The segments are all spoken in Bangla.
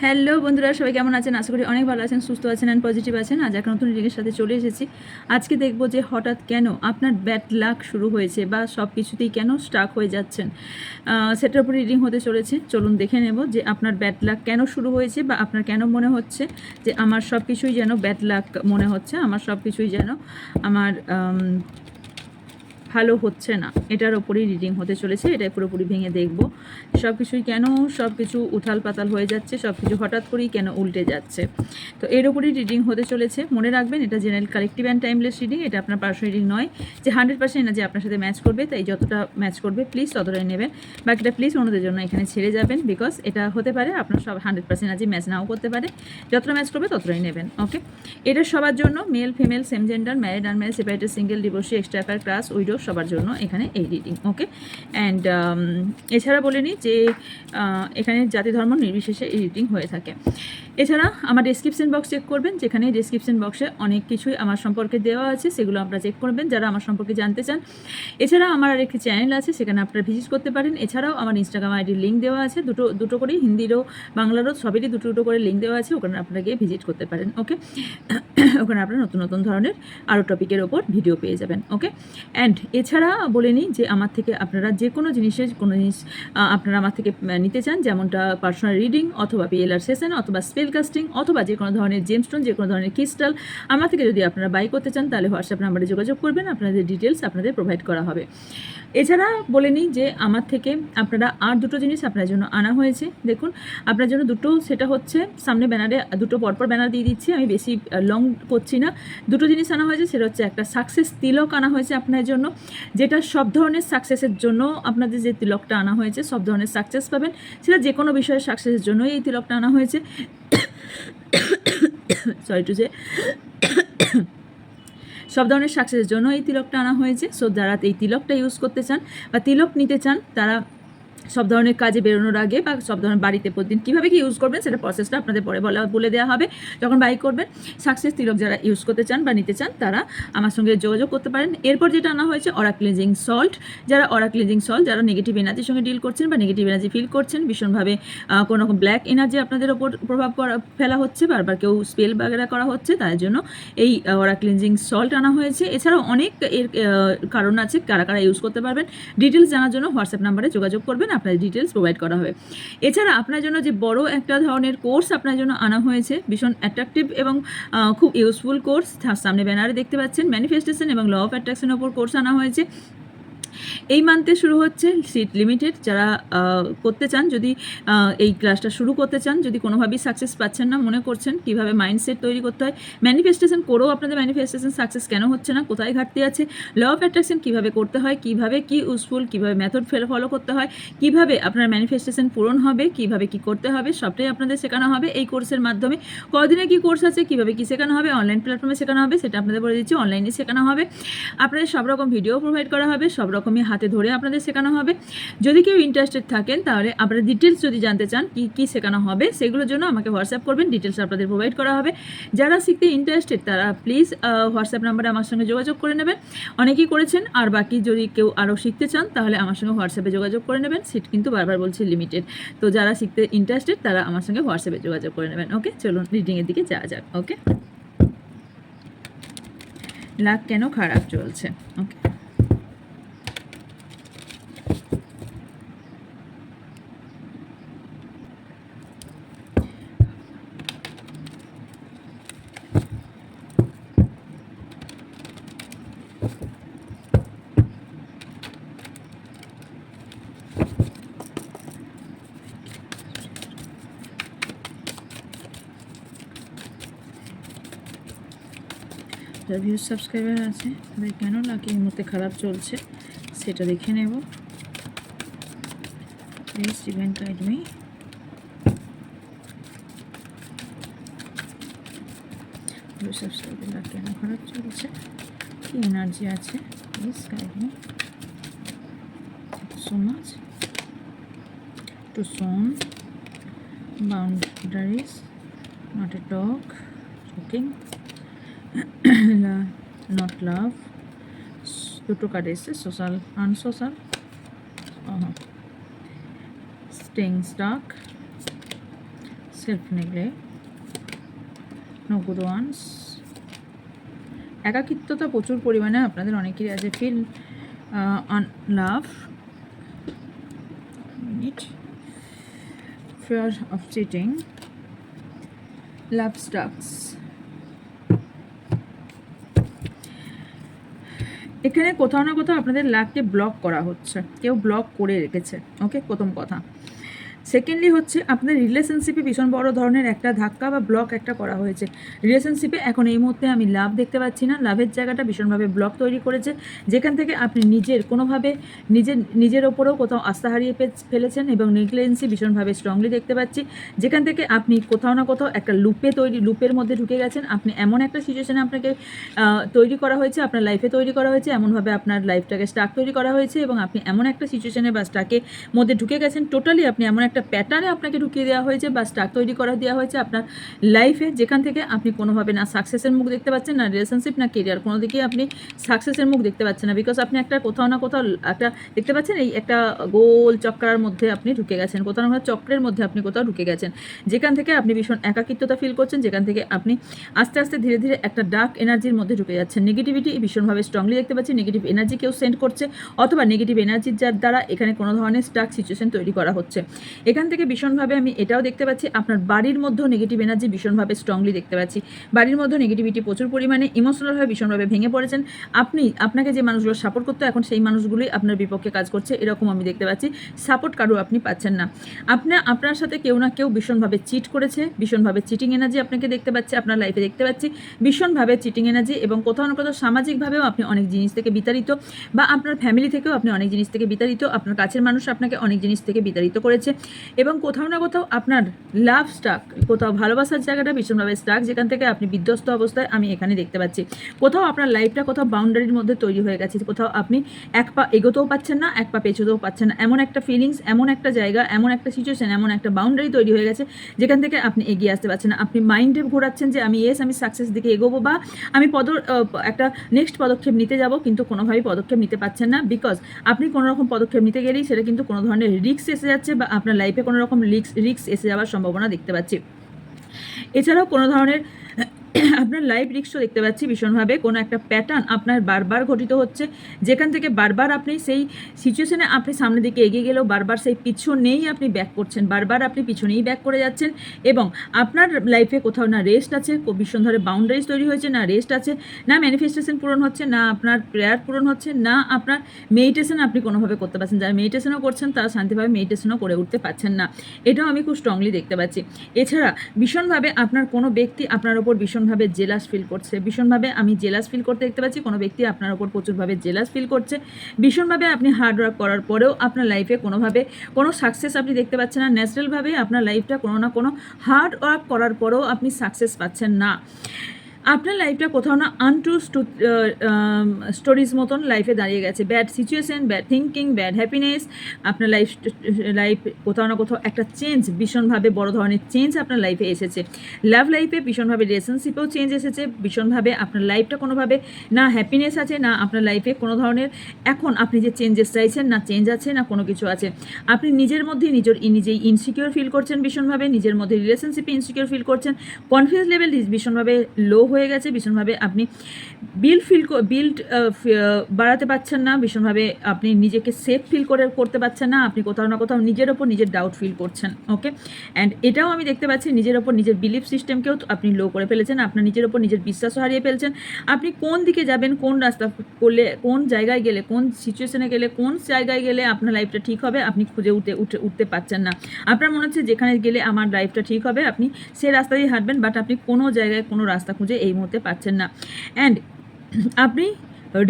হ্যালো বন্ধুরা, সবাই কেমন আছেন? আশা করি অনেক ভালো আছেন, সুস্থ আছেন অ্যান্ড পজিটিভ আছেন। আজ একটা নতুন রিডিংয়ের সাথে চলে এসেছি। আজকে দেখব যে হঠাৎ কেন আপনার ব্যাড লাক শুরু হয়েছে বা সব কিছুতেই কেন স্টাক হয়ে যাচ্ছেন, সেটার উপর রিডিং হতে চলেছে। চলুন দেখে নেব যে আপনার ব্যাড লাক কেন শুরু হয়েছে বা আপনার কেন মনে হচ্ছে যে আমার সব কিছুই যেন ব্যাড লাক মনে হচ্ছে, আমার সব কিছুই যেন আমার ভালো হচ্ছে না। এটার ওপরেই রিডিং হতে চলেছে। এটাই পুরোপুরি ভেঙে দেখব সব কিছুই কেন সব কিছু উথাল পাতাল হয়ে যাচ্ছে, সব কিছু হঠাৎ করেই কেন উল্টে যাচ্ছে। তো এর ওপরেই রিডিং হতে চলেছে। মনে রাখবেন, এটা general collective and timeless reading. এটা আপনার পার্সোনাল রিডিং নয় যে 100% না যে আপনার সাথে ম্যাচ করবে, তাই যতটা ম্যাচ করবে প্লিজ ততটাই নেবেন। বাকিটা প্লিজ অন্যদের জন্য এখানে ছেড়ে যাবেন, বিকজ এটা হতে পারে আপনার সব 100% আজই ম্যাচ নাও করতে পারে। যতটা ম্যাচ করবে ততটাই নেবেন। ওকে, এটা সবার জন্য, male female same gender, married unmarried, separated, single, divorcee, extra affair, class, widow সবার জন্য এখানে এই রিডিং। ওকে, অ্যান্ড এছাড়া বলে নিই যে এখানে জাতি ধর্ম নির্বিশেষে এই রিডিং হয়ে থাকে। এছাড়া আমার ডেসক্রিপশন বক্স চেক করবেন, যেখানে ডেসক্রিপশন বক্সে অনেক কিছুই আমার সম্পর্কে দেওয়া আছে, সেগুলো আপনারা চেক করবেন যারা আমার সম্পর্কে জানতে চান। এছাড়া আমার আর একটি চ্যানেল আছে, সেখানে আপনারা ভিজিট করতে পারেন। এছাড়াও আমার ইনস্টাগ্রাম আইডির লিঙ্ক দেওয়া আছে, দুটো করেই, হিন্দিরও বাংলারও সবেরই দুটো করে লিঙ্ক দেওয়া আছে, ওখানে আপনারা গিয়ে ভিজিট করতে পারেন। ওকে, ওখানে আপনারা নতুন নতুন ধরনের আরও টপিকের ওপর ভিডিও পেয়ে যাবেন। ওকে, অ্যান্ড এছাড়া বলে নিই যে আমার থেকে আপনারা যে কোনো জিনিসের কোনো জিনিস আপনারা আমার থেকে নিতে চান, যেমনটা পার্সোনাল রিডিং অথবা পিএলআর সেশন অথবা স্পেল কাস্টিং অথবা যে কোনো ধরনের জেমস্টোন, যে কোনো ধরনের ক্রিস্টাল আমার থেকে যদি আপনারা বাই করতে চান, তাহলে হোয়াটসঅ্যাপ নাম্বারে যোগাযোগ করবেন, আপনাদের ডিটেলস আপনাদের প্রোভাইড করা হবে। এছাড়া বলে নিই যে আমার থেকে আপনারা আর দুটো জিনিস আপনার জন্য আনা হয়েছে। দেখুন, আপনার জন্য দুটো, সেটা হচ্ছে সামনে ব্যানারে দুটো পরপর ব্যানার দিয়ে দিচ্ছি, আমি বেশি লং করছি না। দুটো জিনিস আনা হয়েছে, সেটা হচ্ছে একটা সাকসেস তিলক আনা হয়েছে আপনার জন্য, যেটা সব ধরনের সাকসেসের জন্য আপনাদের যে তিলকটা আনা হয়েছে, সব ধরনের সাকসেস পাবেন, সেটা যে কোনো বিষয়ে সাকসেসের জন্যই এই তিলকটা আনা হয়েছে। সরি টু সে, সব ধরনের সাকসেসের জন্য এই তিলকটা আনা হয়েছে। সো যারা এই তিলকটা ইউজ করতে চান বা তিলক নিতে চান, তারা সব ধরনের কাজে বেরোনোর আগে বা সব ধরনের বাড়িতে প্রতিদিন কীভাবে কি ইউজ করবেন, সেটা প্রসেসটা আপনাদের পরে বলে দেওয়া হবে যখন বাই করবেন। সাকসেস তিলক যারা ইউজ করতে চান বা নিতে চান, তারা আমার সঙ্গে যোগাযোগ করতে পারেন। এরপর যেটা আনা হয়েছে অরা ক্লিনজিং সল্ট, যারা নেগেটিভ এনার্জির সঙ্গে ডিল করছেন বা নেগেটিভ এনার্জি ফিল করছেন, ভীষণভাবে কোনো রকম ব্ল্যাক এনার্জি আপনাদের ওপর প্রভাব ফেলা হচ্ছে, বারবার কেউ স্পেল বাগেরা করা হচ্ছে, তার জন্য এই অরা ক্লিনজিং সল্ট আনা হয়েছে। এছাড়াও অনেক এর কারণ আছে, কারা কারা ইউজ করতে পারবেন। ডিটেলস জানার জন্য হোয়াটসঅ্যাপ নাম্বারে যোগাযোগ করবেন, আপনার ডিটেলস প্রোভাইড করা হবে। এছাড়া আপনার জন্য যে বড় একটা ধরনের কোর্স আপনার জন্য আনা হয়েছে, ভীষণ অ্যাট্রাকটিভ এবং খুব ইউজফুল কোর্স, সামনে ব্যানারে দেখতে পাচ্ছেন, ম্যানিফেস্টেশন এবং ল অফ অ্যাট্রাকশনের ওপর কোর্স আনা হয়েছে। এই মান্থে শুরু হচ্ছে, সিট লিমিটেড। যারা করতে চান, যদি এই ক্লাসটা শুরু করতে চান, যদি কোনোভাবেই সাকসেস পাচ্ছেন না, মনে করছেন কীভাবে মাইন্ডসেট তৈরি করতে হয়, ম্যানিফেস্টেশন করেও আপনাদের ম্যানিফেস্টেশন সাকসেস কেন হচ্ছে না, কোথায় ঘাটতি আছে, ল অফ অ্যাট্রাকশন কীভাবে করতে হয়, কীভাবে কি ইউজফুল, কীভাবে মেথড ফলো করতে হয়, কীভাবে আপনার ম্যানিফেস্টেশন পূরণ হবে, কীভাবে কি করতে হবে, সবটাই আপনাদের শেখানো হবে এই কোর্সের মাধ্যমে। কদিনে কি কোর্স আছে, কীভাবে কি শেখানো হবে, অনলাইন প্ল্যাটফর্মে শেখানো হবে, সেটা আপনাদের বলে দিচ্ছি। অনলাইনে শেখানো হবে, আপনাদের সব রকম ভিডিও প্রোভাইড করা হবে, সব রকমই হাতে ধরে আপনাদের শেখানো হবে। যদি কেউ ইন্টারেস্টেড থাকেন, তাহলে আপনারা ডিটেলস যদি জানতে চান কি কি শেখানো হবে, সেগুলোর জন্য আমাকে হোয়াটসঅ্যাপ করবেন, ডিটেলস আপনাদের প্রোভাইড করা হবে। যারা শিখতে ইন্টারেস্টেড, তারা প্লিজ হোয়াটসঅ্যাপ নাম্বারে আমার সঙ্গে যোগাযোগ করে নেবেন। অনেকেই করেছেন, আর বাকি যদি কেউ আরও শিখতে চান, তাহলে আমার সঙ্গে হোয়াটসঅ্যাপে যোগাযোগ করে নেবেন। সিট কিন্তু বারবার বলছি লিমিটেড, তো যারা শিখতে ইন্টারেস্টেড তারা আমার সঙ্গে হোয়াটসঅ্যাপে যোগাযোগ করে নেবেন। ওকে, চলুন রিডিংয়ের দিকে যাওয়া যাক। ওকে, লাক কেন খারাপ চলছে। ওকে, যারা ভিউজ সাবস্ক্রাইবার আছে, তাদের কেন লাকি এই মুহূর্তে খারাপ চলছে সেটা দেখে নেব। Please divine guide me. Views subscriber lucky কেন খারাপ চলছে, কি এনার্জি আছে, please guide me. So much to soon boundaries, not a dog, shocking, not love, দুটো কার্ড এসছে, social unsocial, sting stuck, self neglect, no good ones. একাকিত্বতা প্রচুর পরিমাণে আপনাদের অনেকেরই আছে। Feel love, fear of cheating, love stucks। এখানে কোথাও না কোথাও আপনাদের লাককে ব্লক করা হচ্ছে, কেউ ব্লক করে রেখেছে। ওকে, প্রথম কথা। সেকেন্ডলি হচ্ছে আপনাদের রিলেশনশিপে ভীষণ বড় ধরনের একটা ধাক্কা বা ব্লক একটা করা হয়েছে। রিলেশনশিপে এখন এই মুহূর্তে আমি লাভ দেখতে পাচ্ছি না, লাভের জায়গাটা ভীষণভাবে ব্লক তৈরি করেছে, যেখান থেকে আপনি নিজের কোনোভাবে নিজের ওপরেও কোথাও আস্থা হারিয়ে ফেলেছেন এবং নেগলেন্সি ভীষণভাবে স্ট্রংলি দেখতে পাচ্ছি, যেখান থেকে আপনি কোথাও না কোথাও একটা লুপের মধ্যে ঢুকে গেছেন। আপনি এমন একটা সিচুয়েশনে আপনাকে তৈরি করা হয়েছে, আপনার লাইফে তৈরি করা হয়েছে, এমনভাবে আপনার লাইফটাকে স্টাক তৈরি করা হয়েছে এবং আপনি এমন একটা সিচুয়েশনে বা স্টাকের মধ্যে ঢুকে গেছেন, টোটালি আপনি এমন একটা প্যাটার্নে আপনাকে ঢুকিয়ে দেওয়া হয়েছে বা স্টাক তৈরি করা দেওয়া হয়েছে আপনার লাইফে, যেখান থেকে আপনি কোনোভাবে না সাকসেসের মুখ দেখতে পাচ্ছেন, না রিলেশনশিপ, না কেরিয়ার, কোনো দিকেই আপনি সাকসেসের মুখ দেখতে পাচ্ছেন না। বিকজ আপনি একটা কোথাও না কোথাও একটা দেখতে পাচ্ছেন, এই একটা গোল চক্রার মধ্যে আপনি ঢুকে গেছেন, কোথাও না কোথাও চক্রের মধ্যে আপনি কোথাও ঢুকে গেছেন, যেখান থেকে আপনি ভীষণ একাকিত্বতা ফিল করছেন, যেখান থেকে আপনি আস্তে আস্তে ধীরে ধীরে একটা ডার্ক এনার্জির মধ্যে ঢুকে যাচ্ছেন। নেগেটিভিটি ভীষণভাবে স্ট্রংলি দেখতে পাচ্ছি, নেগেটিভ এনার্জি কেউ সেন্ড করছে, অথবা নেগেটিভ এনার্জির যার দ্বারা এখানে কোনো ধরনের স্টাক সিচুয়েশন তৈরি করা হচ্ছে। এখান থেকে ভীষণভাবে আমি এটাও দেখতে পাচ্ছি, আপনার বাড়ির মধ্যেও নেগেটিভ এনার্জি ভীষণভাবে স্ট্রংলি দেখতে পাচ্ছি। বাড়ির মধ্যে নেগেটিভিটি প্রচুর পরিমাণে, ইমোশনালভাবে ভীষণভাবে ভেঙে পড়েছেন। আপনাকে যে মানুষগুলো সাপোর্ট করতো, এখন সেই মানুষগুলোই আপনার বিপক্ষে কাজ করছে, এরকম আমি দেখতে পাচ্ছি। সাপোর্ট কারো আপনি পাচ্ছেন না। আপনার সাথে কেউ না কেউ ভীষণভাবে চিট করেছে, ভীষণভাবে চিটিং এনার্জি আপনাকে দেখতে পাচ্ছি, আপনার লাইফে দেখতে পাচ্ছি ভীষণভাবে চিটিং এনার্জি, এবং কোথাও না কোথাও সামাজিকভাবেও আপনি অনেক জিনিস থেকে বিতাড়িত, বা আপনার ফ্যামিলি থেকেও আপনি অনেক জিনিস থেকে বিতাড়িত, আপনার কাছের মানুষ আপনাকে অনেক জিনিস থেকে বিতাড়িত করেছে, এবং কোথাও না কোথাও আপনার লাভ স্টাক, কোথাও ভালোবাসার জায়গাটা ভীষণভাবে স্টাক, যেখান থেকে আপনি বিধ্বস্ত অবস্থায় আমি এখানে দেখতে পাচ্ছি। কোথাও আপনার লাইফটা কোথাও বাউন্ডারির মধ্যে তৈরি হয়ে গেছে, কোথাও আপনি এক পা এগোতেও পাচ্ছেন না, এক পা পেছোতেও পাচ্ছেন না, এমন একটা ফিলিংস, এমন একটা জায়গা, এমন একটা সিচুয়েশন, এমন একটা বাউন্ডারি তৈরি হয়ে গেছে, যেখান থেকে আপনি এগিয়ে আসতে পারছেন না। আপনি মাইন্ডে ঘোরাচ্ছেন যে আমি আমি সাকসেস দিকে এগোবো, বা আমি একটা নেক্সট পদক্ষেপ নিতে যাব, কিন্তু কোনোভাবেই পদক্ষেপ নিতে পারছেন না। বিকজ আপনি কোনো রকম পদক্ষেপ নিতে গেলেই সেটা কিন্তু কোনো ধরনের রিস্ক এসে যাচ্ছে, বা আপনার লাইফে কোনো রকম রিস্ক এসে যাওয়ার সম্ভাবনা দেখতে পাচ্ছি। এছাড়াও কোনো ধরনের আপনার লাইফ রিস্কও দেখতে পাচ্ছি ভীষণভাবে, কোনো একটা প্যাটার্ন আপনার বারবার ঘটিত হচ্ছে, যেখান থেকে বারবার আপনি সেই সিচুয়েশনে আপনি সামনের দিকে এগিয়ে গেলেও বারবার সেই পিছনেই আপনি ব্যাক করছেন, বারবার আপনি পিছনেই ব্যাক করে যাচ্ছেন, এবং আপনার লাইফে কোথাও না রেস্ট আছে, ভীষণ ধরে বাউন্ডারিজ তৈরি হয়েছে, না রেস্ট আছে, না ম্যানিফেস্টেশন পূরণ হচ্ছে, না আপনার প্রেয়ার পূরণ হচ্ছে, না আপনার মেডিটেশন আপনি কোনোভাবে করতে পারছেন। যারা মেডিটেশনও করছেন তারা শান্তিভাবে মেডিটেশনও করে উঠতে পারছেন না, এটাও আমি খুব স্ট্রংলি দেখতে পাচ্ছি। এছাড়া ভীষণভাবে আপনার কোনো ব্যক্তি আপনার ওপর ভীষণভাবে জেলাস ফিল করছে, ভীষণভাবে আমি জেলাস ফিল করতে দেখতে পাচ্ছি। কোনো ব্যক্তি আপনার ওপর প্রচুরভাবে জেলাস ফিল করছে, ভীষণভাবে আপনি হার্ড ওয়ার্ক করার পরেও আপনার লাইফে কোনোভাবে কোনো সাকসেস আপনি দেখতে পাচ্ছেন না। ন্যাচারালভাবে আপনার লাইফটা কোনো না কোনো হার্ড ওয়ার্ক করার পরেও আপনি সাকসেস পাচ্ছেন না। আপনার লাইফটা কোথাও না আনট্রু স্টোরিজ মতন লাইফে দাঁড়িয়ে গেছে। Bad situation, bad thinking, bad happiness, আপনার লাইফ কোথাও না কোথাও একটা চেঞ্জ, ভীষণভাবে বড় ধরনের চেঞ্জ আপনার লাইফে এসেছে। লাভ লাইফে ভীষণভাবে রিলেশনশিপেও চেঞ্জ এসেছে, ভীষণভাবে আপনার লাইফটা কোনোভাবে না হ্যাপিনেস আছে, না আপনার লাইফে কোনো ধরনের এখন আপনি যে চেঞ্জেস চাইছেন, না চেঞ্জ আছে, না কোনো কিছু আছে। আপনি নিজের মধ্যে নিজেই ইনসিকিউর ফিল করছেন, ভীষণভাবে নিজের মধ্যে রিলেশনশিপে ইনসিকিউর ফিল করছেন, কনফিডেন্স লেভেল ভীষণভাবে লো হয়ে গেছে, ভীষণভাবে আপনি বিল্ড বাড়াতে পারছেন না, ভীষণভাবে আপনি নিজেকে সেফ ফিল করতে পারছেন না, আপনি কোথাও না কোথাও নিজের ওপর নিজের ডাউট ফিল করছেন। ওকে, অ্যান্ড এটাও আমি দেখতে পাচ্ছি নিজের ওপর নিজের বিলিফ সিস্টেমকেও আপনি লো করে ফেলেছেন, আপনার নিজের ওপর নিজের বিশ্বাসও হারিয়ে ফেলছেন। আপনি কোন দিকে যাবেন, কোন রাস্তা করলে, কোন জায়গায় গেলে, কোন সিচুয়েশনে গেলে, কোন জায়গায় গেলে আপনার লাইফটা ঠিক হবে, আপনি খুঁজে উঠতে পারছেন না। আপনার মনে হচ্ছে যেখানে গেলে আমার লাইফটা ঠিক হবে, আপনি সেই রাস্তা দিয়ে হাঁটবেন, বাট আপনি কোনো জায়গায় কোনো রাস্তা খুঁজে এই মুহূর্তে পাচ্ছেন না। অ্যান্ড আপনি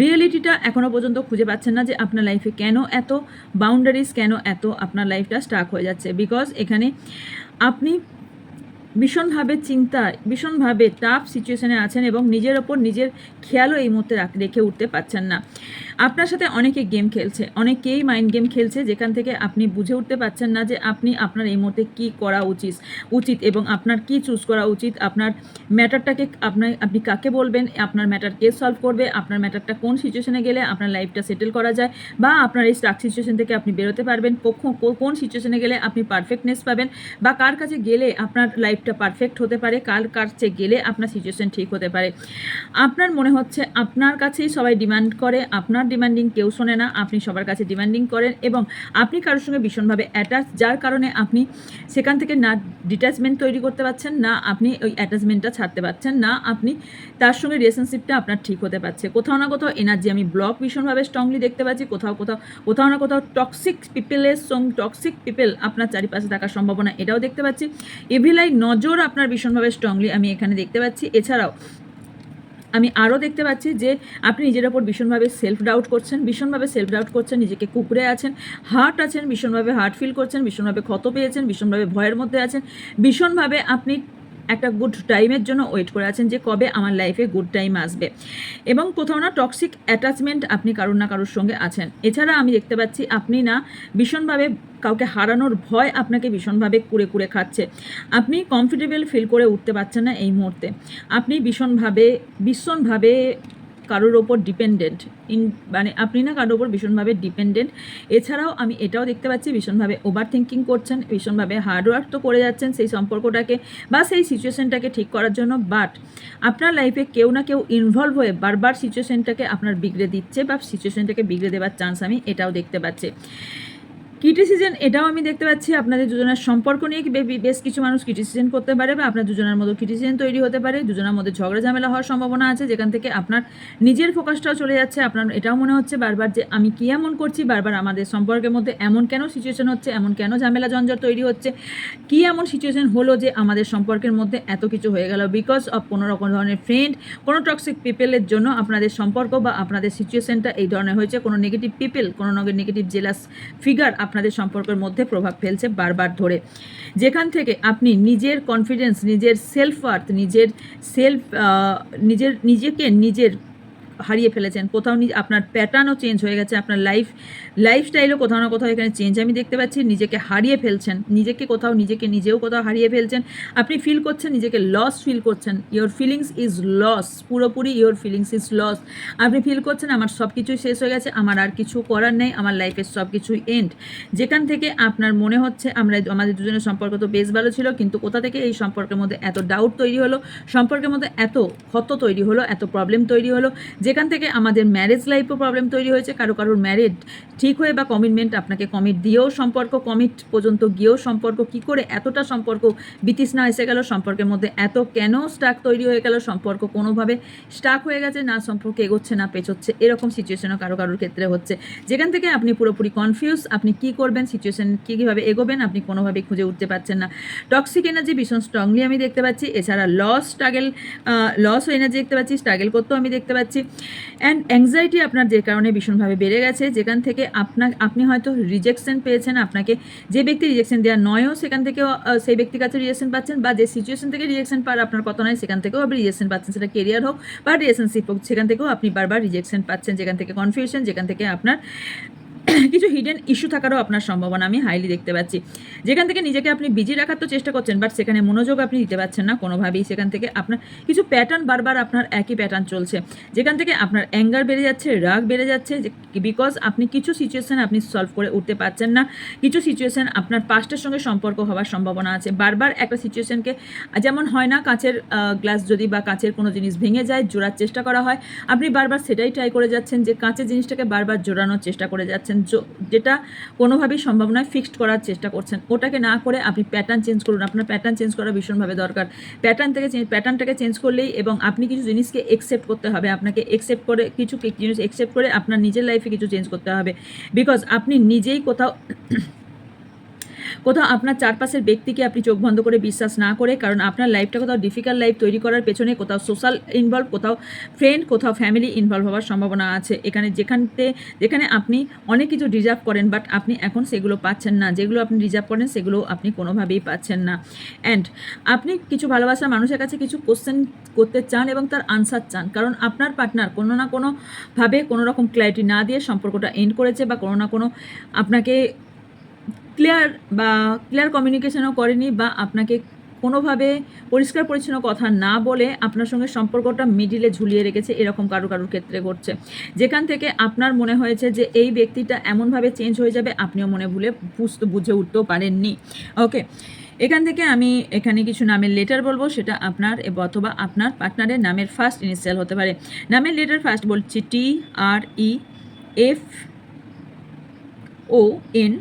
রিয়েলিটিটা এখনও পর্যন্ত খুঁজে পাচ্ছেন না যে আপনার লাইফে কেন এত বাউন্ডারিজ, কেন এত আপনার লাইফটা স্টাক হয়ে যাচ্ছে। বিকজ এখানে আপনি ভীষণভাবে চিন্তায়, ভীষণভাবে টাফ সিচুয়েশনে আছেন এবং নিজের ওপর নিজের খেয়ালও এই মুহূর্তে রেখে উঠতে পারছেন না। আপনার সাথে অনেকে গেম খেলছে, অনেকেই মাইন্ড গেম খেলছে, যেখান থেকে আপনি বুঝে উঠতে পারছেন না যে আপনি আপনার এই মুহূর্তে কী করা উচিত এবং আপনার কি চুজ করা উচিত। আপনার ম্যাটারটাকে আপনি কাকে বলবেন, আপনার ম্যাটার কে সলভ করবে, আপনার ম্যাটারটা কোন সিচুয়েশনে গেলে আপনার লাইফটা সেটেল করা যায়, বা আপনার এই স্টাক সিচুয়েশন থেকে আপনি বেরোতে পারবেন, কোন সিচুয়েশনে গেলে আপনি পারফেক্টনেস পাবেন, বা কার কাছে গেলে আপনার লাইফটা পারফেক্ট হতে পারে, কার কাছে গেলে আপনার সিচুয়েশন ঠিক হতে পারে। আপনার মনে হচ্ছে আপনার কাছেই সবাই ডিমান্ড করে, আপনার ডিমান্ডিং কেউ শোনে না, আপনি সবার কাছে ডিমান্ডিং করেন এবং আপনি কারোর সঙ্গে ভীষণভাবে অ্যাটাচ, যার কারণে আপনি সেখান থেকে না ডিট্যাচমেন্ট তৈরি করতে পারছেন, না আপনি ওই অ্যাটাচমেন্টটা ছাড়তে পারছেন, না আপনি তার সঙ্গে রিলেশনশিপটা আপনার ঠিক হতে পারছে। কোথাও না কোথাও এনার্জি আমি ব্লক ভীষণভাবে স্ট্রংলি দেখতে পাচ্ছি। কোথাও না কোথাও টক্সিক পিপল আপনার চারিপাশে থাকার সম্ভাবনা এটাও দেখতে পাচ্ছি। এভিলাই নজর আপনার ভীষণভাবে স্ট্রংলি আমি এখানে দেখতে পাচ্ছি। এছাড়াও আমি আরও দেখতে পাচ্ছি যে আপনি নিজের ওপর ভীষণভাবে সেলফ ডাউট করছেন, নিজেকে কুঁকড়ে আছেন, ভীষণভাবে হার্ট ফিল করছেন, ভীষণভাবে ক্ষত পেয়েছেন, ভীষণভাবে ভয়ের মধ্যে আছেন, ভীষণভাবে আপনি একটা গুড টাইমের জন্য ওয়েট করে আছেন যে কবে আমার লাইফে গুড টাইম আসবে, এবং কোথাও না টক্সিক অ্যাটাচমেন্ট আপনি কারোর না কারোর সঙ্গে আছেন। এছাড়া আমি দেখতে পাচ্ছি আপনি না ভীষণভাবে কাউকে হারানোর ভয় আপনাকে ভীষণভাবে কুড়ে খাচ্ছে। আপনি কমফোর্টেবল ফিল করে উঠতে পারছেন না এই মুহূর্তে। আপনি ভীষণভাবে কারোর ওপর ডিপেন্ডেন্ট, মানে আপনি না কারোর ওপর ভীষণভাবে ডিপেন্ডেন্ট। এছাড়াও আমি এটাও দেখতে পাচ্ছি ভীষণভাবে ওভার থিঙ্কিং করছেন, ভীষণভাবে হার্ডওয়ার্ক তো করে যাচ্ছেন সেই সম্পর্কটাকে বা সেই সিচুয়েশনটাকে ঠিক করার জন্য, বাট আপনার লাইফে কেউ না কেউ ইনভলভ হয়ে বারবার সিচুয়েশনটাকে আপনার বিগড়ে দিচ্ছে বা সিচুয়েশনটাকে বিগড়ে দেওয়ার চান্স আমি এটাও দেখতে পাচ্ছি। ক্রিটিসিজম এটাও আমি দেখতে পাচ্ছি আপনাদের দুজনের সম্পর্ক নিয়ে বেশ কিছু মানুষ ক্রিটিসিজম করতে পারে বা আপনার দুজনের মধ্যে ক্রিটিসিজম তৈরি হতে পারে, দুজনের মধ্যে ঝগড়া ঝামেলা হওয়ার সম্ভাবনা আছে, যেখান থেকে আপনার নিজের ফোকাসটাও চলে যাচ্ছে। আপনার এটাও মনে হচ্ছে বারবার যে আমি কি এমন করছি, বারবার আমাদের সম্পর্কের মধ্যে এমন কেন সিচুয়েশন হচ্ছে, এমন কেন ঝামেলা ঝঞ্ঝট তৈরি হচ্ছে, কি এমন সিচুয়েশন হলো যে আমাদের সম্পর্কের মধ্যে এত কিছু হয়ে গেল, বিকজ অফ কোনো রকম ধরনের ফ্রেন্ড, কোনো টক্সিক পিপলের জন্য আপনাদের সম্পর্ক বা আপনাদের সিচুয়েশনটা এই ধরনের হয়েছে। কোনো নেগেটিভ পিপল, কোনো নেগেটিভ জেলাস ফিগার আপনাদের সম্পর্কের মধ্যে প্রভাব ফেলছে বারবার ধরে, যেখান থেকে আপনি নিজের কনফিডেন্স, নিজের সেলফ ওয়ার্থ, নিজেকে হারিয়ে ফেলেছেন। কোথাও আপনার প্যাটার্নও চেঞ্জ হয়ে গেছে, আপনার লাইফস্টাইলও কোথাও না কোথাও এখানে চেঞ্জ আমি দেখতে পাচ্ছি। নিজেকে হারিয়ে ফেলছেন, নিজেও কোথাও হারিয়ে ফেলছেন। আপনি ফিল করছেন নিজেকে লস ফিল করছেন, ইয়োর ফিলিংস ইজ লস, পুরোপুরি ইয়োর ফিলিংস ইজ লস। আপনি ফিল করছেন আমার সব কিছুই শেষ হয়ে গেছে, আমার আর কিছু করার নেই, আমার লাইফের সব কিছুই এন্ড। যেখান থেকে আপনার মনে হচ্ছে আমাদের দুজনের সম্পর্ক তো বেশ ভালো ছিল, কিন্তু কোথা থেকে এই সম্পর্কের মধ্যে এত ডাউট তৈরি হলো, সম্পর্কের মধ্যে এত ক্ষত তৈরি হলো, এত প্রবলেম তৈরি হলো, যেখান থেকে আমাদের ম্যারেজ লাইফও প্রবলেম তৈরি হয়েছে। কারোর ম্যারেজ ঠিক হয়ে বা কমিটমেন্ট আপনাকে কমিট দিয়েও সম্পর্ক, কমিট পর্যন্ত গিয়েও সম্পর্ক, কি করে এতটা সম্পর্ক বিতৃষ্ণা এসে গেল, সম্পর্কের মধ্যে এত কেন স্টাক তৈরি হয়ে গেল, সম্পর্ক কোনোভাবে স্টাক হয়ে গেছে, না সম্পর্ক এগোচ্ছে না পেছোচ্ছে, এরকম সিচুয়েশনও কারোর ক্ষেত্রে হচ্ছে, যেখান থেকে আপনি পুরোপুরি কনফিউজ, আপনি কি করবেন, সিচুয়েশন কীভাবে এগোবেন আপনি কোনোভাবেই খুঁজে উঠতে পারছেন না। টক্সিক এনার্জি ভীষণ স্ট্রংলি আমি দেখতে পাচ্ছি। এছাড়া লস এনার্জি দেখতে পাচ্ছি, স্ট্রাগল করতেও আমি দেখতে পাচ্ছি। অ্যান্ড অ্যাংজাইটি আপনার যে কারণে ভীষণভাবে বেড়ে গেছে, যেখান থেকে আপনি হয়তো রিজেকশন পেয়েছেন, আপনাকে যে ব্যক্তি রিজেকশন দেওয়া নয়ও সেখান থেকেও সেই ব্যক্তির কাছে রিজেকশন পাচ্ছেন, বা যে সিচুয়েশন থেকে রিজেকশন পাওয়ার আপনার কথা নয় সেখান থেকেও আপনি রিজেকশন পাচ্ছেন, সেটা কেরিয়ার হোক বা রিলেশনশিপ হোক, সেখান থেকেও আপনি বারবার রিজেকশন পাচ্ছেন, যেখান থেকে কনফিউশন, যেখান থেকে আপনার কিছু হিডেন ইস্যু থাকারও আপনার সম্ভাবনা আমি হাইলি দেখতে পাচ্ছি, যেখান থেকে নিজেকে আপনি বিজি রাখার তো চেষ্টা করছেন, বাট সেখানে মনোযোগ আপনি দিতে পারছেন না কোনোভাবেই। সেখান থেকে আপনার কিছু প্যাটার্ন বারবার আপনার একই প্যাটার্ন চলছে, যেখান থেকে আপনার অ্যাঙ্গার বেড়ে যাচ্ছে, রাগ বেড়ে যাচ্ছে, বিকজ আপনি কিছু সিচুয়েশান আপনি সলভ করে উঠতে পারছেন না, কিছু সিচুয়েশান আপনার পাস্টের সঙ্গে সম্পর্ক হওয়ার সম্ভাবনা আছে। বারবার একটা সিচুয়েশানকে, যেমন হয় না কাঁচের গ্লাস যদি বা কাঁচের কোনো জিনিস ভেঙে যায়, জোড়ার চেষ্টা করা হয়, আপনি বারবার সেটাই ট্রাই করে যাচ্ছেন, যে কাঁচের জিনিসটাকে বারবার জোড়ানোর চেষ্টা করে যাচ্ছেন, যেটা কোনোভাবেই সম্ভব নয়, ফিক্সড করার চেষ্টা করছেন। ওটাকে না করে আপনি প্যাটার্ন চেঞ্জ করুন, আপনার প্যাটার্ন চেঞ্জ করা ভীষণভাবে দরকার। প্যাটার্নটাকে চেঞ্জ করলেই, এবং আপনি কিছু জিনিসকে একসেপ্ট করতে হবে, আপনাকে কিছু জিনিস একসেপ্ট করে আপনার নিজের লাইফে কিছু চেঞ্জ করতে হবে, বিকজ আপনি নিজেই কোথাও কোথাও আপনার চারপাশের ব্যক্তিকে আপনি চোখ বন্ধ করে বিশ্বাস না করে, কারণ আপনার লাইফটা কোথাও ডিফিকাল্ট লাইফ তৈরি করার পেছনে কোথাও সোশ্যাল ইনভলভ, কোথাও ফ্রেন্ড, কোথাও ফ্যামিলি ইনভলভ হওয়ার সম্ভাবনা আছে। যেখানে আপনি অনেক কিছু ডিজার্ভ করেন, বাট আপনি এখন সেগুলো পাচ্ছেন না। যেগুলো আপনি ডিজার্ভ করেন সেগুলো আপনি কোনোভাবেই পাচ্ছেন না। অ্যান্ড আপনি কিছু ভালোবাসার মানুষের কাছে কিছু কোশ্চেন করতে চান এবং তার আনসার চান, কারণ আপনার পার্টনার কোনো না কোনোভাবে কোনো রকম ক্ল্যারিটি না দিয়ে সম্পর্কটা এন্ড করেছে, বা কোনো না কোনো আপনাকে ক্লিয়ার কমিউনিকেশনও করেনি, বা আপনাকে কোনোভাবে পরিষ্কার পরিচ্ছন্ন কথা না বলে আপনার সঙ্গে সম্পর্কটা মিডিলে ঝুলিয়ে রেখেছে। এরকম কারোর ক্ষেত্রে ঘটছে, যেখান থেকে আপনার মনে হয়েছে যে এই ব্যক্তিটা এমনভাবে চেঞ্জ হয়ে যাবে আপনিও মনে বুঝে উঠতেও পারেননি। ওকে, এখান থেকে আমি এখানে কিছু নামের লেটার বলবো, সেটা আপনার অথবা আপনার পার্টনারের নামের ফার্স্ট ইনিশিয়াল হতে পারে। নামের লেটার ফার্স্ট বলছি TREFON,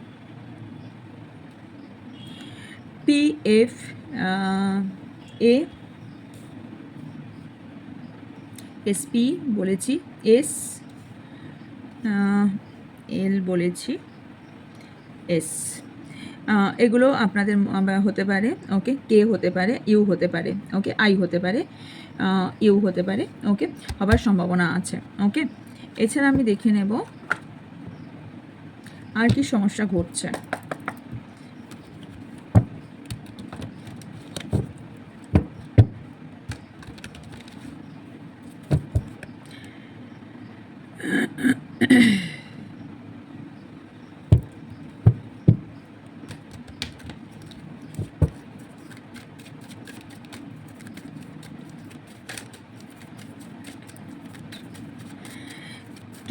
PFA, SP বলেছি, SL বলেছি, S। এগুলো আপনাদের হতে পারে। ওকে, কে হতে পারে, ইউ হতে পারে, ওকে, আই হতে পারে, ইউ হতে পারে, ওকে, হবার সম্ভাবনা আছে। ওকে, এছাড়া আমি দেখে নেব আর কি সমস্যা ঘটছে।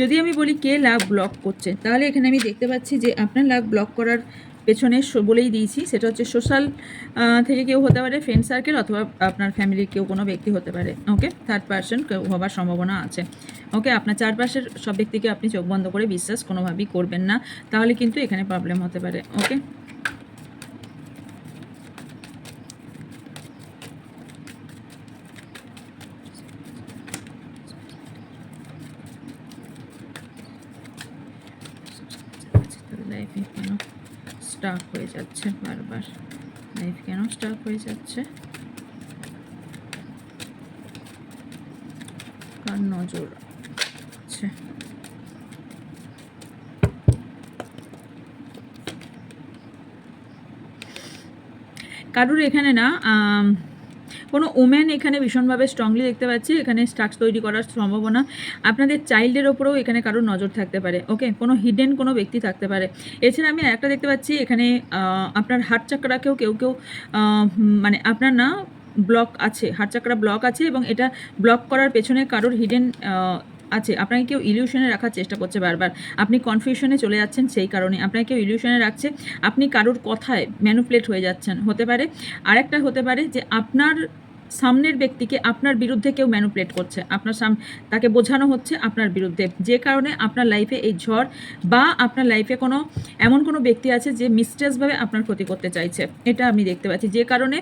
যদি আমি বলি কে লাভ ব্লক করছে, তাহলে এখানে আমি দেখতে পাচ্ছি যে আপনার লাভ ব্লক করার পেছনে বলেই দিয়েছি, সেটা হচ্ছে সোশ্যাল থেকে কেউ হতে পারে, ফ্রেন্ড সার্কেল, অথবা আপনার ফ্যামিলির কেউ কোনো ব্যক্তি হতে পারে। ওকে, থার্ড পার্সন কেউ হবার সম্ভাবনা আছে। ওকে, আপনার চারপাশের সব ব্যক্তিকে আপনি চোখ বন্ধ করে বিশ্বাস কোনোভাবেই করবেন না, তাহলে কিন্তু এখানে প্রবলেম হতে পারে। ওকে, লাইফে কেন স্টাক হয়ে যাচ্ছে বারবার, লাইফ কেন স্টাক হয়ে যাচ্ছে, কার নজর আছে? কারুর এখানে না কোনো ওম্যান এখানে ভীষণভাবে স্ট্রংলি দেখতে পাচ্ছি, এখানে স্ট্রাকচার তৈরি করার সম্ভাবনা। আপনাদের চাইল্ডের ওপরেও এখানে কারোর নজর থাকতে পারে। ওকে, কোনো হিডেন কোনো ব্যক্তি থাকতে পারে। এছাড়া আমি একটা দেখতে পাচ্ছি এখানে আপনার হার্ট চাকরাকেও কেউ মানে আপনার না ব্লক আছে, হার্ট চাকরা ব্লক আছে, এবং এটা ব্লক করার পেছনে কারোর হিডেন আছে। আপনাকে কেউ ইলিউশনে রাখার চেষ্টা করছে বারবার, আপনি কনফিউশনে চলে যাচ্ছেন, সেই কারণে আপনাকে কেউ ইলিউশনে রাখছে, আপনি কারোর কথায় ম্যানুপুলেট হয়ে যাচ্ছেন, হতে পারে। আরেকটা হতে পারে যে আপনার সামনের ব্যক্তিকে আপনার বিরুদ্ধে কেউ ম্যানুপুলেট করছে, তাকে বোঝানো হচ্ছে আপনার বিরুদ্ধে, যে কারণে আপনার লাইফে এই ঝড়, বা আপনার লাইফে এমন কোনো ব্যক্তি আছে যে মিস্টেসভাবে আপনার ক্ষতি করতে চাইছে, এটা আমি দেখতে পাচ্ছি। যে কারণে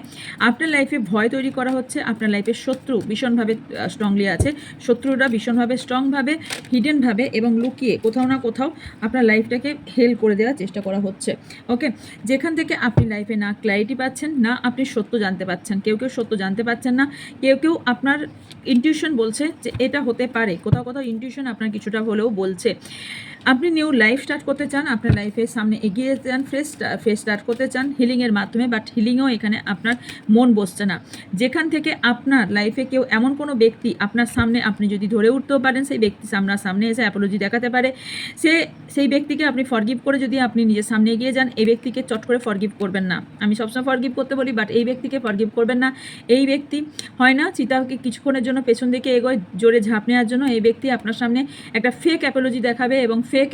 আপনার লাইফে ভয় তৈরি করা হচ্ছে, আপনার লাইফে শত্রু ভীষণভাবে স্ট্রংলি আছে, শত্রুরা ভীষণভাবে স্ট্রংভাবে, হিডেনভাবে এবং লুকিয়ে কোথাও না কোথাও আপনার লাইফটাকে হেল করে দেওয়ার চেষ্টা করা হচ্ছে। ওকে, যেখান থেকে আপনি লাইফে না ক্ল্যারিটি পাচ্ছেন, না আপনি সত্য জানতে পাচ্ছেন, কেউ সত্য জানতে পাচ্ছেন না, কেউ আপনার ইনটিউশন বলছে যে এটা হতে পারে, কোথাও ইনটিউশন আপনার কিছুটা হলেও বলছে। আপনি নিউ লাইফ স্টার্ট করতে চান, আপনার লাইফের সামনে এগিয়ে যেতে চান, ফ্রেশ স্টার্ট করতে চান হিলিংয়ের মাধ্যমে, বাট হিলিংও এখানে আপনার মন বসছে না। যেখান থেকে আপনার লাইফে কেউ এমন কোনো ব্যক্তি আপনার সামনে, আপনি যদি ধরে উঠতেও পারেন, সেই ব্যক্তি সামনে এসে অ্যাপোলজি দেখাতে পারে, সেই ব্যক্তিকে আপনি ফরগিভ করে যদি আপনি নিজের সামনে এগিয়ে যান, এই ব্যক্তিকে চট করে ফরগিভ করবেন না। আমি সবসময় ফরগিভ করতে বলি, বাট এই ব্যক্তিকে ফরগিভ করবেন না। এই ব্যক্তি হয় না চিতাকে কিছুক্ষণের জন্য পেছন দিকে এগোয় জোরে ঝাঁপ নেওয়ার জন্য, এই ব্যক্তি আপনার সামনে একটা ফেক অ্যাপোলজি দেখাবে, এবং ফেক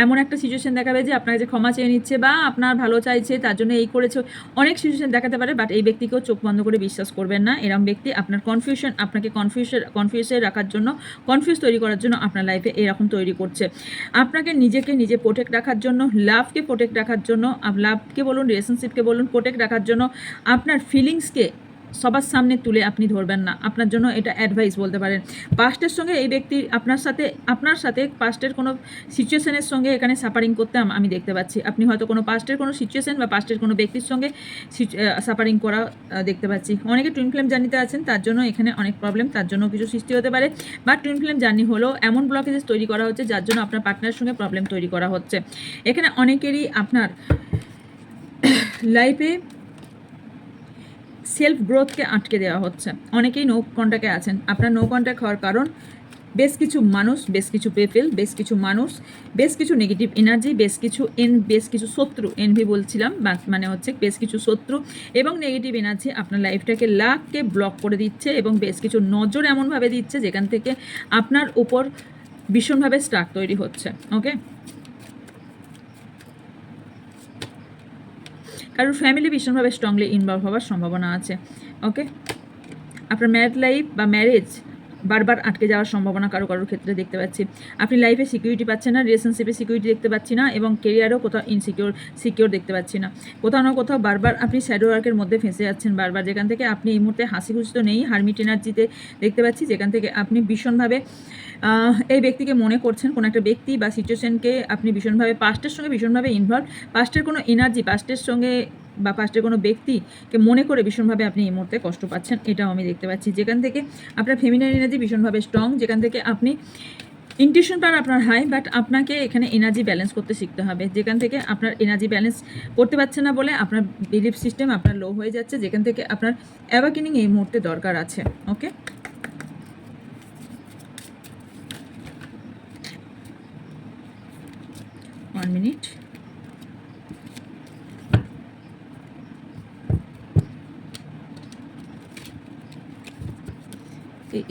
এমন একটা সিচুয়েশন দেখাবে যে আপনার কাছে ক্ষমা চেয়ে নিচ্ছে, বা আপনার ভালো চাইছে, তার জন্য এই করেছে, অনেক সিচুয়েশন দেখাতে পারে। বাট এই ব্যক্তিকেও চোখ বন্ধ করে বিশ্বাস করবেন না। এরকম ব্যক্তি আপনাকে কনফিউজে রাখার জন্য, কনফিউজ তৈরি করার জন্য আপনার লাইফে এরকম তৈরি করছে। আপনাকে নিজে প্রোটেক্ট রাখার জন্য, লাভকে প্রোটেক্ট রাখার জন্য, লাভকে বলুন, রিলেশনশিপকে বলুন, প্রোটেক্ট রাখার জন্য, আপনার ফিলিংসকে সবার সামনে তুলে আপনি ধরবেন না, আপনার জন্য এটা অ্যাডভাইস বলতে পারেন। পাস্টের সঙ্গে এই ব্যক্তি আপনার সাথে পাস্টের কোনো সিচুয়েশনের সঙ্গে এখানে সাফারিং করতে আমি দেখতে পাচ্ছি। আপনি হয়তো কোনো পাস্টের কোনো সিচুয়েশন বা পাস্টের কোনো ব্যক্তির সঙ্গে সাফারিং করা দেখতে পাচ্ছি। অনেকে টুইন ফ্লেম জার্নিতে আছেন, তার জন্য এখানে অনেক প্রবলেম, তার জন্য কিছু সৃষ্টি হতে পারে। বা টুইন ফ্লেম জার্নি হলেও এমন ব্লকেজেস তৈরি করা হচ্ছে যার জন্য আপনার পার্টনারের সঙ্গে প্রবলেম তৈরি করা হচ্ছে। এখানে অনেকেরই আপনার লাইফে সেলফ গ্রোথকে আটকে দেওয়া হচ্ছে। অনেকেই নো কন্ট্যাক্টে আছেন। আপনার নো কন্ট্যাক্ট হওয়ার কারণ বেশ কিছু মানুষ, বেশ কিছু পেপেল, বেশ কিছু মানুষ, বেশ কিছু নেগেটিভ এনার্জি, বেশ কিছু শত্রু, এনভি বলছিলাম মানে হচ্ছে বেশ কিছু শত্রু এবং নেগেটিভ এনার্জি আপনার লাইফকে ব্লক করে দিচ্ছে এবং বেশ কিছু নজর এমনভাবে দিচ্ছে যেখান থেকে আপনার উপর ভীষণভাবে স্ট্রাক তৈরি হচ্ছে। ওকে, কারণ ফ্যামিলি ভীষণভাবে স্ট্রংলি ইনভলভ হওয়ার সম্ভাবনা আছে। ওকে, আপনার ম্যারিড লাইফ বা ম্যারেজ বারবার আটকে যাওয়ার সম্ভাবনা কারোর ক্ষেত্রে দেখতে পাচ্ছি। আপনি লাইফে সিকিউরিটি পাচ্ছেন না, রিলেশনশিপে সিকিউরিটি দেখতে পাচ্ছি না এবং কেরিয়ারেও কোথাও সিকিউর দেখতে পাচ্ছি না। কোথাও না কোথাও বারবার আপনি শ্যাডো ওয়ার্কের মধ্যে ফেঁসে যাচ্ছেন বারবার, যেখান থেকে আপনি এই মুহূর্তে হাসি খুশি তো নেই, হারমিট এনার্জিতে দেখতে পাচ্ছি, যেখান থেকে আপনি ভীষণভাবে এই ব্যক্তিকে মনে করছেন, কোনো একটা ব্যক্তি বা সিচুয়েশনকে আপনি ভীষণভাবে পাস্টের সঙ্গে ভীষণভাবে ইনভলভ, পাস্টের কোনো এনার্জি, পাস্টের সঙ্গে বা পাস্টের কোনো ব্যক্তিকে মনে করে ভীষণভাবে আপনি এই মুহূর্তে কষ্ট পাচ্ছেন, এটাও আমি দেখতে পাচ্ছি। যেখান থেকে আপনার ফেমিনাইন এনার্জি ভীষণভাবে স্ট্রং, যেখান থেকে আপনি ইনটিউশন পাওয়ার আপনার হাই, বাট আপনাকে এখানে এনার্জি ব্যালেন্স করতে শিখতে হবে। যেখান থেকে আপনার এনার্জি ব্যালেন্স করতে পারছে না বলে আপনার বিলিফ সিস্টেম আপনার লো হয়ে যাচ্ছে, যেখান থেকে আপনার অ্যাওয়াকেনিং এই মুহূর্তে দরকার আছে। ওকে, ওয়ান মিনিট।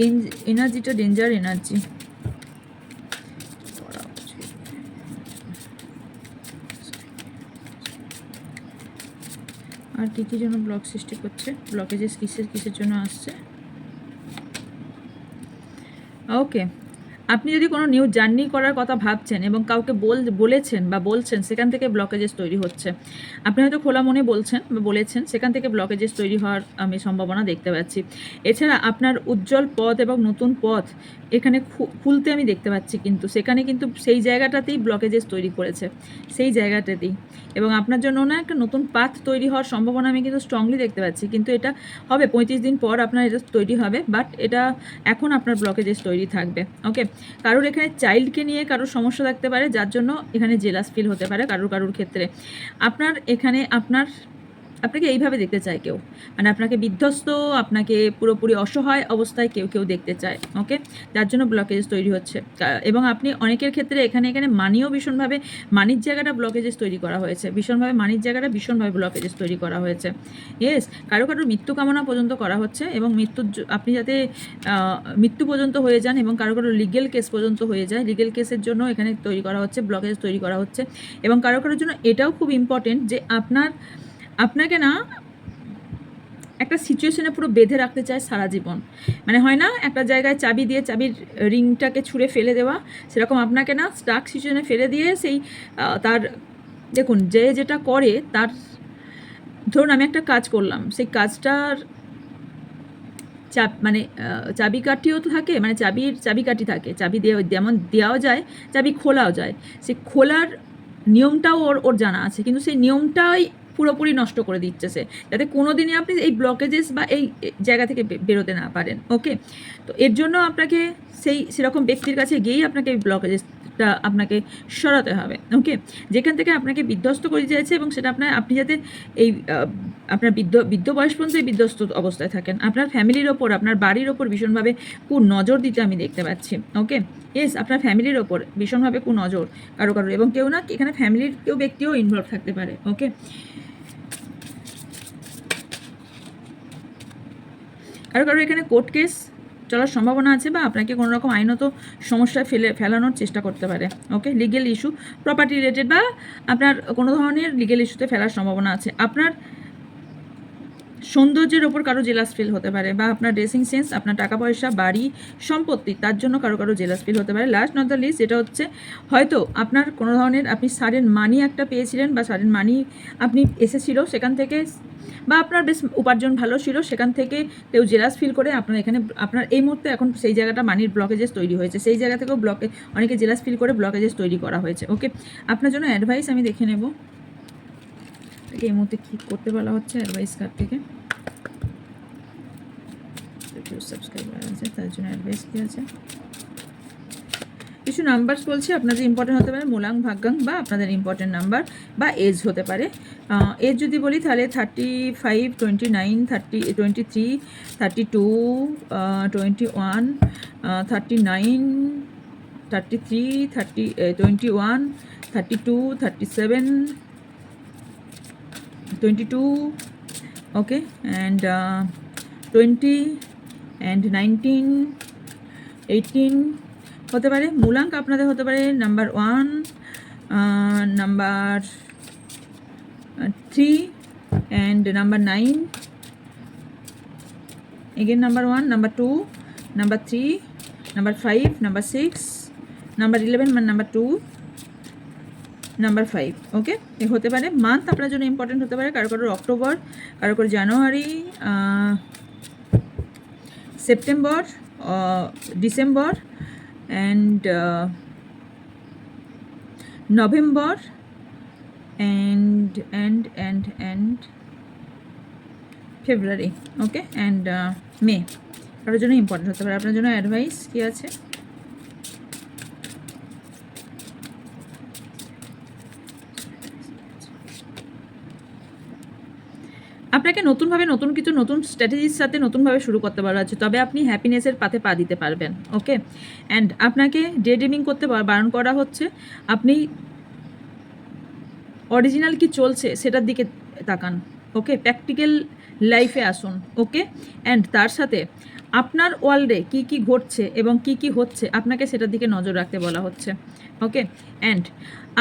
এই এনার্জিটা ডেঞ্জার এনার্জি। আর কী জন্য ব্লক সৃষ্টি করছে, ব্লকেজেস কিসের জন্য আসছে। ওকে, আপনি যদি কোনো নিউ জার্নি করার কথা ভাবছেন এবং কাউকে বলছেন, সেখান থেকে ব্লকেজেস তৈরি হচ্ছে। আপনি হয়তো খোলা মনে বলছেন বা বলেছেন, সেখান থেকে ব্লকেজেস তৈরি হওয়ার আমি সম্ভাবনা দেখতে পাচ্ছি। এছাড়া আপনার উজ্জ্বল পথ এবং নতুন পথ এখানে খুলতে আমি দেখতে পাচ্ছি, কিন্তু সেখানে কিন্তু সেই জায়গাটাতেই ব্লকেজেস তৈরি করেছে, সেই জায়গাটাতেই। এবং আপনার জন্য না একটা নতুন পাথ তৈরি হওয়ার সম্ভাবনা আমি কিন্তু স্ট্রংলি দেখতে পাচ্ছি, কিন্তু এটা হবে 35 দিন পর আপনার এটা তৈরি হবে, বাট এটা এখন আপনার ব্লকেজেস তৈরি থাকবে। ওকে, কারোর এখানে চাইল্ডকে নিয়ে কারোর সমস্যা থাকতে পারে, যার জন্য এখানে জেলাস ফিল হতে পারে কারোর ক্ষেত্রে। আপনার এখানে আপনাকে এইভাবে দেখতে চায় কেউ, মানে আপনাকে বিধ্বস্ত, আপনাকে পুরোপুরি অসহায় অবস্থায় কেউ দেখতে চায়। ওকে, যার জন্য ব্লকেজেস তৈরি হচ্ছে। এবং আপনি অনেকের ক্ষেত্রে এখানে মানিও ভীষণভাবে, মানির জায়গাটা ব্লকেজেস তৈরি করা হয়েছে, মানির জায়গাটা ভীষণভাবে ব্লকেজেস তৈরি করা হয়েছে। ইয়েস, কারোর মৃত্যু কামনা পর্যন্ত করা হচ্ছে এবং আপনি যাতে মৃত্যু পর্যন্ত হয়ে যান এবং কারো লিগেল কেস পর্যন্ত হয়ে যায়, লিগেল কেসের জন্য এখানে তৈরি করা হচ্ছে, ব্লকেজ তৈরি করা হচ্ছে। এবং কারোর জন্য এটাও খুব ইম্পর্টেন্ট যে আপনাকে না একটা সিচুয়েশনে পুরো বেঁধে রাখতে চায় সারা জীবন। মানে হয় না একটা জায়গায় চাবি দিয়ে চাবির রিংটাকে ছুঁড়ে ফেলে দেওয়া, সেরকম আপনাকে না স্টাক সিচুয়েশনে ফেলে দিয়ে সেই তার দেখুন যেটা করে, তার ধরুন আমি একটা কাজ করলাম, সেই কাজটার মানে চাবিকাঠিও তো থাকে, মানে চাবিকাঠি থাকে, চাবি দিয়ে যেমন দেওয়াও যায়, চাবি খোলাও যায়। সেই খোলার নিয়মটাও ওর জানা আছে, কিন্তু সেই নিয়মটাই পুরোপুরি নষ্ট করে দিচ্ছে সে, যাতে কোনো দিনই আপনি এই ব্লকেজেস বা এই জায়গা থেকে বেরোতে না পারেন। ওকে, তো এর জন্য আপনাকে সেরকম ব্যক্তির কাছে গিয়েই আপনাকে এই ব্লকেজেসটা আপনাকে সরাতে হবে। ওকে, যেখান থেকে আপনাকে বিধ্বস্ত করে দিয়েছে এবং সেটা আপনি যাতে এই আপনার বৃদ্ধ বয়স পর্যন্ত এই বিধ্বস্ত অবস্থায় থাকেন, আপনার ফ্যামিলির ওপর, আপনার বাড়ির ওপর ভীষণভাবে নজর দিতে আমি দেখতে পাচ্ছি। ওকে, ইয়েস, আপনার ফ্যামিলির ওপর ভীষণভাবে নজর কারো এবং কেউ না এখানে ফ্যামিলির ব্যক্তিও ইনভলভ থাকতে পারে। ওকে, কারো এখানে কোর্ট কেস চলার সম্ভাবনা আছে বা আপনাকে কোনো রকম আইনত সমস্যায় ফেলানোর চেষ্টা করতে পারে। ওকে, লিগেল ইস্যু, প্রপার্টি রিলেটেড বা আপনার কোনো ধরনের লিগেল ইস্যুতে ফেলার সম্ভাবনা আছে। আপনার সৌন্দর্যের ওপর কারো জেলাস ফিল হতে পারে, বা আপনার ড্রেসিং সেন্স, আপনার টাকা পয়সা, বাড়ি, সম্পত্তি, তার জন্য কারো জেলাস ফিল হতে পারে। লাস্ট নট দ্য লিস্ট, যেটা হচ্ছে হয়তো আপনার কোনো ধরনের আপনি সাডেন মানি একটা পেয়েছিলেন, বা সাডেন মানি আপনি এসেছিল সেখান থেকে, বা আপনার বেশ উপার্জন ভালো ছিল, সেখান থেকে কেউ জেলাস ফিল করে আপনার এখানে, আপনার এই মুহূর্তে এখন সেই জায়গাটা মানির ব্লকেজেস তৈরি হয়েছে, সেই জায়গা থেকেও অনেকে জেলাস ফিল করে ব্লকেজেস তৈরি করা হয়েছে। ওকে, আপনার জন্য অ্যাডভাইস আমি দেখে নেব এই মুহূর্তে কী করতে বলা হচ্ছে অ্যাডভাইস কার্ড থেকে। সাবস্ক্রাইবার আছে তার জন্য অ্যাডভাইস কী আছে, কিছু নাম্বারস বলছে আপনাদের ইম্পর্টেন্ট হতে পারে, মূলাং ভাগ্যাং বা আপনাদের ইম্পর্টেন্ট নাম্বার, বা এজ হতে পারে। এজ যদি বলি তাহলে 35, 29, 30, 23, 32, 21, 39, 33, 30, 21, 32, 37, 22, okay, and 20 and 19, 18 হতে পারে। মূলাঙ্ক আপনাদের হতে পারে number 1, number 3 and number 9, again number 1, number 2, number 3, number 5, number 6, number 11, number 2, number 5। ওকে, এ হতে পারে। মান্থ আপনার জন্য ইম্পর্টেন্ট হতে পারে, কারো অক্টোবর, কারো January, September, December, and November, and February, okay, and May কারোর জন্য ইম্পর্টেন্ট হতে পারে। আপনার জন্য অ্যাডভাইস কি আছে? আপনাকে নতুনভাবে নতুন কিছু, নতুন স্ট্র্যাটেজির সাথে নতুনভাবে শুরু করতে বলা হচ্ছে, তবে আপনি হ্যাপিনেসের পাতে পা দিতে পারবেন। ওকে, অ্যান্ড আপনাকে ডে ড্রিমিং করতে বারণ করা হচ্ছে। আপনি অরিজিনাল কি চলছে সেটার দিকে তাকান। ওকে, প্র্যাকটিক্যাল লাইফে আসুন। ওকে, অ্যান্ড তার সাথে আপনার ওয়ার্ল্ডে কী কী ঘটছে এবং কী কী হচ্ছে আপনাকে সেটার দিকে নজর রাখতে বলা হচ্ছে। ওকে, অ্যান্ড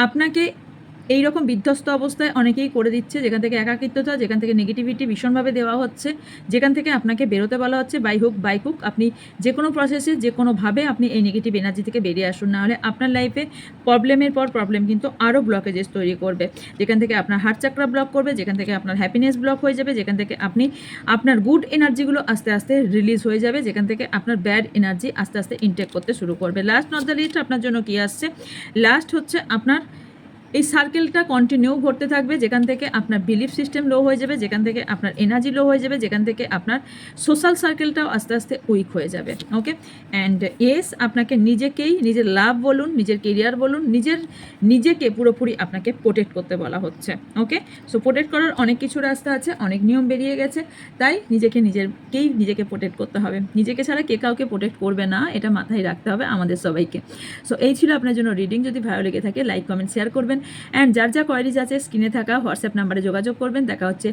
আপনাকে এইরকম বিধ্বস্ত অবস্থায় অনেকেই করে দিচ্ছে, যেখান থেকে একাকিত্বতা, যেখান থেকে নেগেটিভিটি ভীষণভাবে দেওয়া হচ্ছে, যেখান থেকে আপনাকে বেরোতে বলা হচ্ছে বাই হুক আপনি যে কোনো প্রসেসে, যে কোনোভাবে আপনি এই নেগেটিভ এনার্জি থেকে বেরিয়ে আসুন, নাহলে আপনার লাইফে প্রবলেমের পর প্রবলেম কিন্তু আরও ব্লকেজেস তৈরি করবে, যেখান থেকে আপনার হার্ট চাকরা ব্লক করবে, যেখান থেকে আপনার হ্যাপিনেস ব্লক হয়ে যাবে, যেখান থেকে আপনি আপনার গুড এনার্জিগুলো আস্তে আস্তে রিলিজ হয়ে যাবে, যেখান থেকে আপনার ব্যাড এনার্জি আস্তে আস্তে ইনটেক করতে শুরু করবে। লাস্ট নট দ্য লিস্ট, আপনার জন্য কী আসছে? লাস্ট হচ্ছে আপনার এই সার্কেলটা কন্টিনিউ ঘটতে থাকবে, যেখান থেকে আপনার বিলিফ সিস্টেম লো হয়ে যাবে, যেখান থেকে আপনার এনার্জি লো হয়ে যাবে, যেখান থেকে আপনার সোশ্যাল সার্কেলটাও আস্তে আস্তে উইক হয়ে যাবে। ওকে, অ্যান্ড এস আপনাকে নিজেকেই, নিজের লাভ বলুন, নিজের কেরিয়ার বলুন, নিজেকে পুরোপুরি আপনাকে প্রোটেক্ট করতে বলা হচ্ছে। ওকে, সো প্রোটেক্ট করার অনেক কিছু রাস্তা আছে, অনেক নিয়ম বেরিয়ে গেছে, তাই নিজেকে প্রোটেক্ট করতে হবে। নিজেকে ছাড়া কে কাউকে প্রোটেক্ট করবে না, এটা মাথায় রাখতে হবে আমাদের সবাইকে। সো এই ছিল আপনার জন্য রিডিং। যদি ভালো লেগে থাকে লাইক, কমেন্ট, শেয়ার করবেন, অ্যান্ড যার যা কোয়ারিজ আছে স্ক্রিনে থাকা হোয়াটসঅ্যাপ নাম্বারে যোগাযোগ করবেন। দেখা হচ্ছে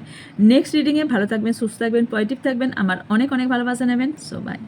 নেক্সট রিডিংয়ে। ভালো থাকবেন, সুস্থ থাকবেন, পজিটিভ থাকবেন, আমার অনেক ভালোবাসা নেবেন। So by.